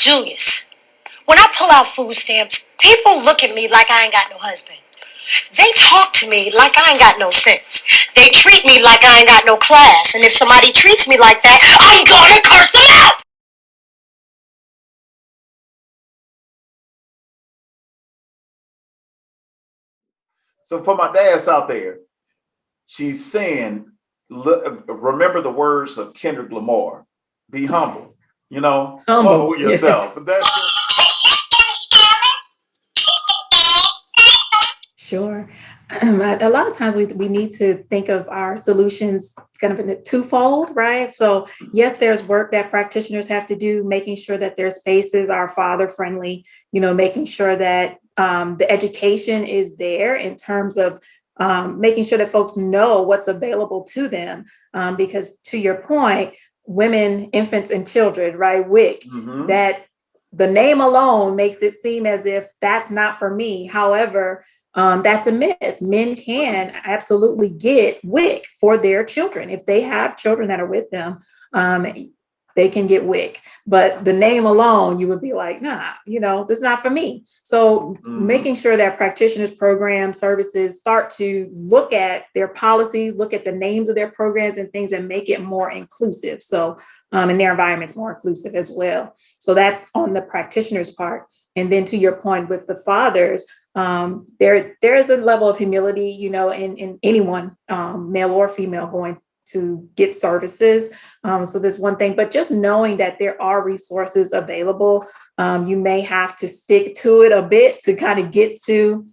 Julius, when I pull out food stamps, people look at me like I ain't got no husband. They talk to me like I ain't got no sense. They treat me like I ain't got no class. And if somebody treats me like that, I'm gonna curse them out. So for my dads out there, she's saying, remember the words of Kendrick Lamar, be humble, Humble. humble yourself. Yes. That's Sure. A lot of times we need to think of our solutions kind of in a twofold, right? So yes, there's work that practitioners have to do, making sure that their spaces are father friendly, making sure that the education is there in terms of making sure that folks know what's available to them. Because to your point, women, infants, and children, right? WIC, that the name alone makes it seem as if that's not for me. However, that's a myth. Men can absolutely get WIC for their children. If they have children that are with them, they can get WIC. But the name alone, you would be like, nah, this is not for me. So making sure that practitioners, programs, services start to look at their policies, look at the names of their programs and things, and make it more inclusive. So, and their environment's more inclusive as well. So that's on the practitioner's part. And then to your point with the fathers, there is a level of humility, in anyone, male or female, going to get services. So there's one thing, but just knowing that there are resources available, you may have to stick to it a bit to kind of get to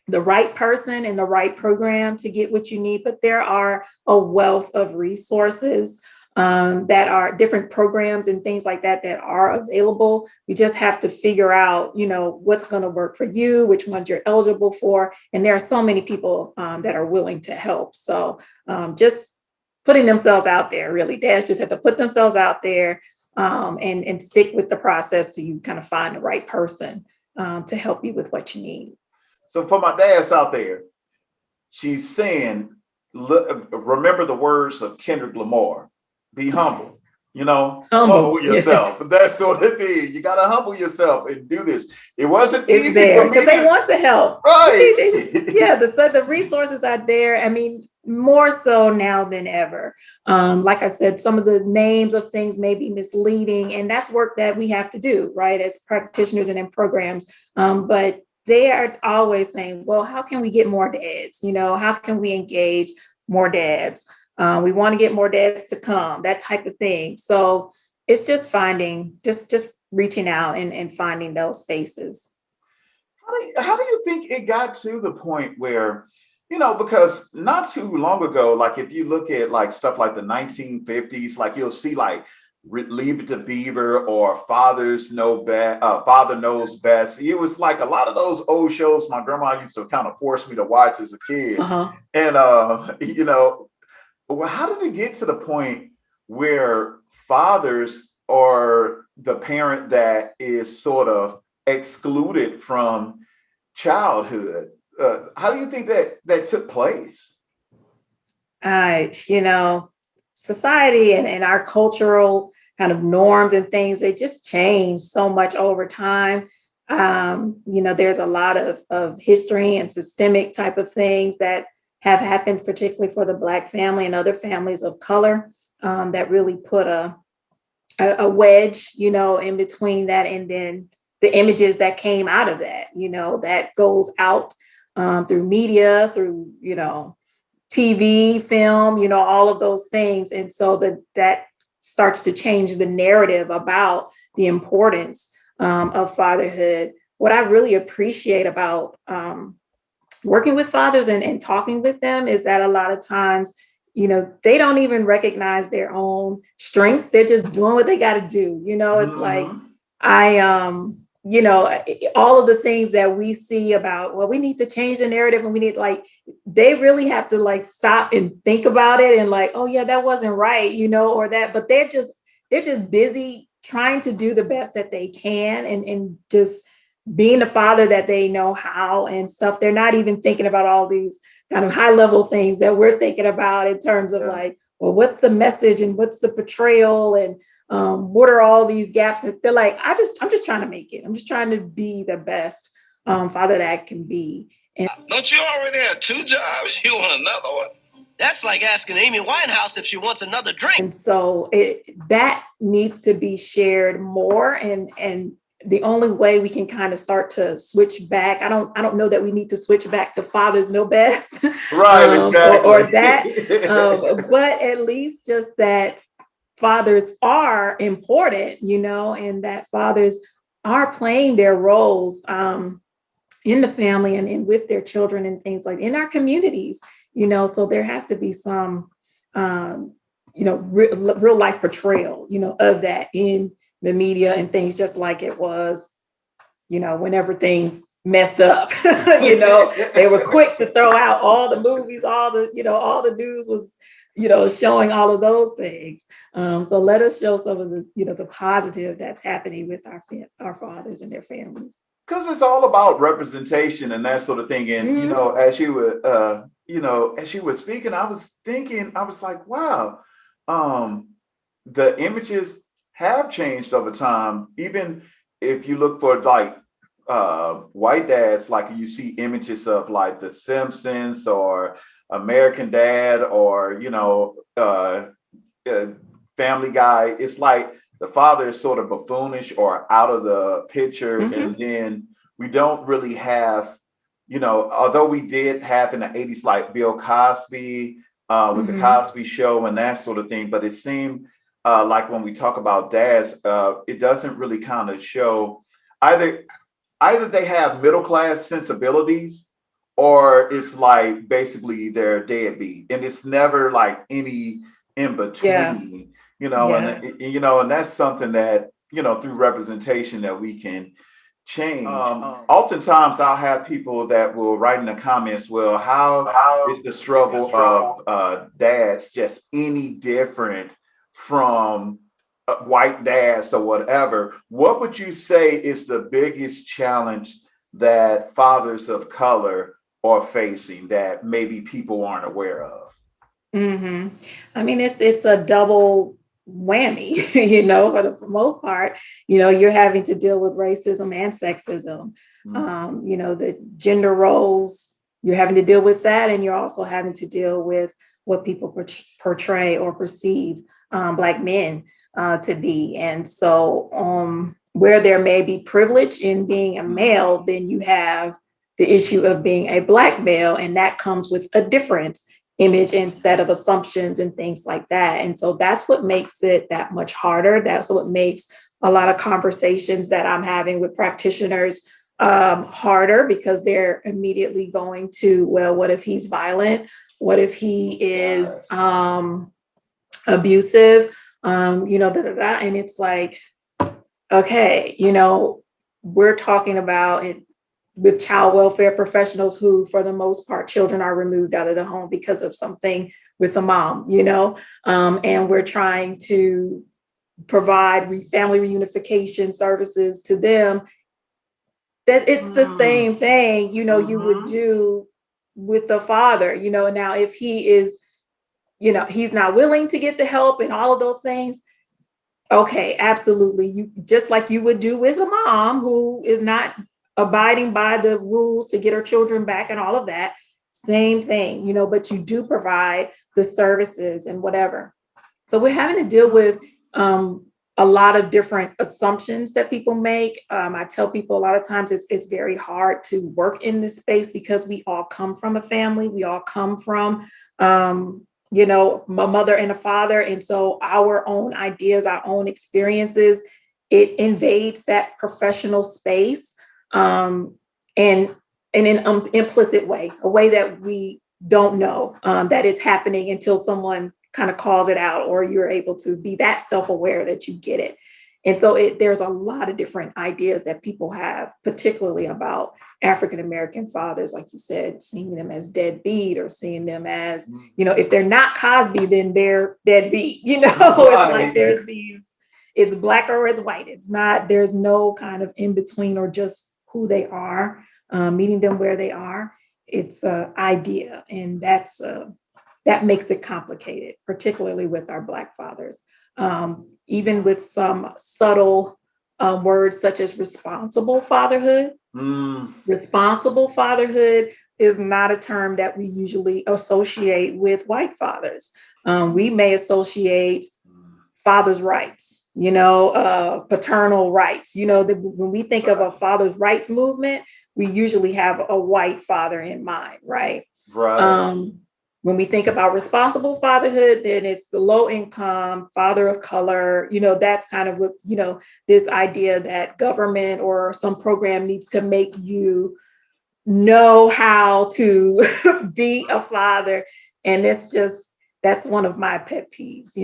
the right person and the right program to get what you need. But there are a wealth of resources that are different programs and things like that are available. You just have to figure out, what's going to work for you, which ones you're eligible for. And there are so many people that are willing to help. So just putting themselves out there, really. Dads just have to put themselves out there and stick with the process till you kind of find the right person to help you with what you need. So for my dads out there, she's saying, remember the words of Kendrick Lamar, be humble, Humble. humble yourself. Yes. That's sort of thing. You got to humble yourself and do this. It wasn't It's easy there for me because they want to help. right. Yeah, the resources are there. I mean, more so now than ever. Like I said, some of the names of things may be misleading, and that's work that we have to do, right, as practitioners and in programs. But they are always saying, well, how can we get more dads? How can we engage more dads? We want to get more dads to come, that type of thing. So it's just finding, just reaching out and finding those spaces. How do you think it got to the point where, because not too long ago, like if you look at like stuff like the 1950s, like you'll see like Leave It to Beaver or Father Knows Best. It was like a lot of those old shows my grandma used to kind of force me to watch as a kid. Uh-huh. And, how did it get to the point where fathers are the parent that is sort of excluded from childhood? How do you think that took place? Society and our cultural kind of norms and things, they just change so much over time. There's a lot of history and systemic type of things that have happened, particularly for the Black family and other families of color, that really put a wedge, in between that and then the images that came out of that, that goes out through media, through, TV, film, all of those things. And so that starts to change the narrative about the importance of fatherhood. What I really appreciate about working with fathers and talking with them is that a lot of times, they don't even recognize their own strengths. They're just doing what they got to do. It's like, I, all of the things that we see about, well, we need to change the narrative and we need they really have to stop and think about it and oh yeah, that wasn't right, or that, but they're just busy trying to do the best that they can and just being the father that they know how and stuff. They're not even thinking about all these kind of high level things that we're thinking about in terms of well, what's the message and what's the portrayal and What are all these gaps? And they're like, I'm just trying to make it. I'm just trying to be the best father that I can be. And don't you already have 2 jobs? You want another one? That's like asking Amy Winehouse if she wants another drink. And so that needs to be shared more. And the only way we can kind of start to switch back, I don't know that we need to switch back to fathers know best, Right, exactly. or that, but at least just that fathers are important, and that fathers are playing their roles in the family and with their children and things like in our communities, so there has to be some, real life portrayal, of that in the media and things, just like it was, whenever things messed up, they were quick to throw out all the movies, all the news was, showing all of those things. So let us show some of the, the positive that's happening with our fathers and their families. Because it's all about representation and that sort of thing. And, as you were, as you were speaking, I was thinking, I was like, wow, the images have changed over time. Even if you look for like white dads, like you see images of like The Simpsons or American Dad or, Family Guy, it's like the father is sort of buffoonish or out of the picture. Mm-hmm. And then we don't really have, although we did have in the 80s, like Bill Cosby with mm-hmm. the Cosby Show and that sort of thing. But it seemed like when we talk about dads, it doesn't really kind of show either they have middle class sensibilities or it's like basically they're deadbeat. And it's never like any in between. Yeah. And that's something that, through representation that we can change. Oftentimes I'll have people that will write in the comments, well, how is the struggle of dads just any different from white dads or whatever? What would you say is the biggest challenge that fathers of color are facing that maybe people aren't aware of? Mm-hmm. I mean, it's a double whammy, for the most part, you're having to deal with racism and sexism, mm-hmm. The gender roles, you're having to deal with that. And you're also having to deal with what people portray or perceive Black men to be. And so where there may be privilege in being a male, then you have the issue of being a Black male, and that comes with a different image and set of assumptions and things like that. And so that's what makes it that much harder. That's what makes a lot of conversations that I'm having with practitioners harder, because they're immediately going to, well, what if he's violent? What if he is abusive? And it's like, okay, we're talking about it with child welfare professionals who, for the most part, children are removed out of the home because of something with a mom, and we're trying to provide family reunification services to them. That it's the same thing, you would do with the father, now if he is, he's not willing to get the help and all of those things. Okay, absolutely. You just like you would do with a mom who is not abiding by the rules to get her children back and all of that. Same thing, but you do provide the services and whatever. So we're having to deal with a lot of different assumptions that people make. I tell people a lot of times it's very hard to work in this space because we all come from a family. We all come from, a mother and a father. And so our own ideas, our own experiences, it invades that professional space. And in an implicit way, a way that we don't know that it's happening until someone kind of calls it out, or you're able to be that self-aware that you get it. And so there's a lot of different ideas that people have, particularly about African-American fathers, like you said, seeing them as deadbeat or seeing them as, if they're not Cosby, then they're deadbeat, Right. It's like there's it's Black or it's white. It's not, there's no kind of in between or just who they are, meeting them where they are. It's an idea, and that makes it complicated, particularly with our Black fathers. even with some subtle words such as responsible fatherhood. Responsible fatherhood is not a term that we usually associate with white fathers. We may associate father's rights, paternal rights. When we think of a father's rights movement, we usually have a white father in mind, right? Right. When we think about responsible fatherhood, then it's the low income father of color. That's kind of what, this idea that government or some program needs to make you know how to be a father. And that's one of my pet peeves.